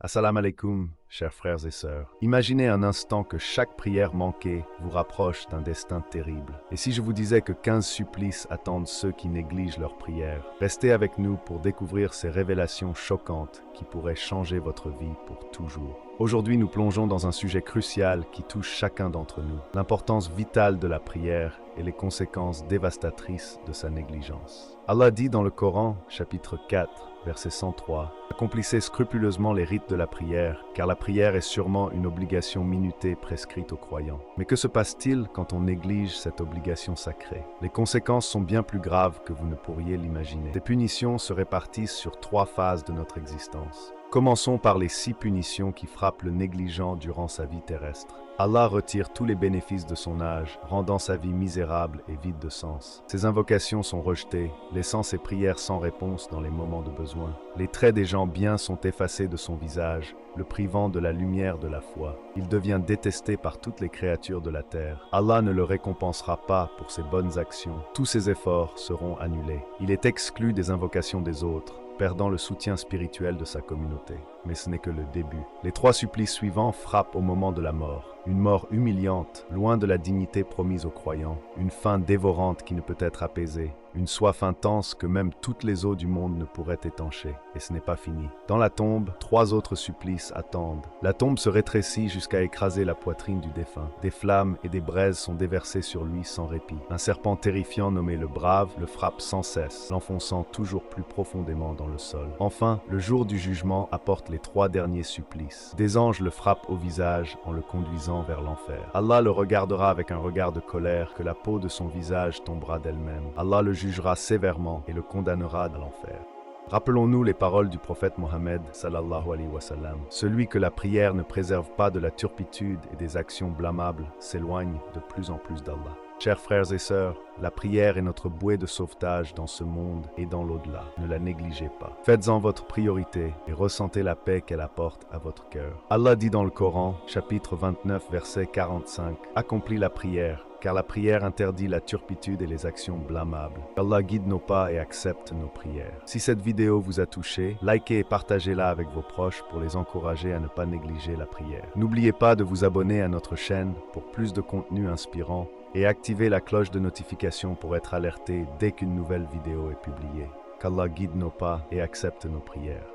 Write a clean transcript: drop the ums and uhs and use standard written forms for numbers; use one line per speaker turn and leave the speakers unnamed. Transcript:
Assalamu alaikum, chers frères et sœurs. Imaginez un instant que chaque prière manquée vous rapproche d'un destin terrible. Et si je vous disais que 15 supplices attendent ceux qui négligent leurs prières? Restez avec nous pour découvrir ces révélations choquantes qui pourraient changer votre vie pour toujours. Aujourd'hui, nous plongeons dans un sujet crucial qui touche chacun d'entre nous, l'importance vitale de la prière et les conséquences dévastatrices de sa négligence. Allah dit dans le Coran, chapitre 4, verset 103, « Accomplissez scrupuleusement les rites de la prière, car la prière est sûrement une obligation minutée prescrite aux croyants. » Mais que se passe-t-il quand on néglige cette obligation sacrée? Les conséquences sont bien plus graves que vous ne pourriez l'imaginer. Ces punitions se répartissent sur 3 phases de notre existence. Commençons par les 6 punitions qui frappent le négligent durant sa vie terrestre. Allah retire tous les bénéfices de son âge, rendant sa vie misérable et vide de sens. Ses invocations sont rejetées, laissant ses prières sans réponse dans les moments de besoin. Les traits des gens bien sont effacés de son visage, le privant de la lumière de la foi. Il devient détesté par toutes les créatures de la terre. Allah ne le récompensera pas pour ses bonnes actions. Tous ses efforts seront annulés. Il est exclu des invocations des autres, perdant le soutien spirituel de sa communauté. Mais ce n'est que le début. Les 3 supplices suivants frappent au moment de la mort. Une mort humiliante, loin de la dignité promise aux croyants. Une faim dévorante qui ne peut être apaisée. Une soif intense que même toutes les eaux du monde ne pourraient étancher. Et ce n'est pas fini. Dans la tombe, 3 autres supplices attendent. La tombe se rétrécit jusqu'à écraser la poitrine du défunt. Des flammes et des braises sont déversées sur lui sans répit. Un serpent terrifiant nommé le Brave le frappe sans cesse, l'enfonçant toujours plus profondément dans le sol. Enfin, le jour du jugement apporte les 3 derniers supplices. Des anges le frappent au visage en le conduisant vers l'enfer. Allah le regardera avec un regard de colère, que la peau de son visage tombera d'elle-même. Allah le jugera sévèrement et le condamnera à l'enfer. Rappelons-nous les paroles du prophète Mohammed sallallahu alayhi wa sallam. Celui que la prière ne préserve pas de la turpitude et des actions blâmables s'éloigne de plus en plus d'Allah. Chers frères et sœurs, la prière est notre bouée de sauvetage dans ce monde et dans l'au-delà. Ne la négligez pas. Faites-en votre priorité et ressentez la paix qu'elle apporte à votre cœur. Allah dit dans le Coran, chapitre 29, verset 45, « Accomplis la prière, car la prière interdit la turpitude et les actions blâmables. Allah guide nos pas et accepte nos prières. » Si cette vidéo vous a touché, likez et partagez-la avec vos proches pour les encourager à ne pas négliger la prière. N'oubliez pas de vous abonner à notre chaîne pour plus de contenu inspirant et activez la cloche de notification pour être alerté dès qu'une nouvelle vidéo est publiée. Qu'Allah guide nos pas et accepte nos prières.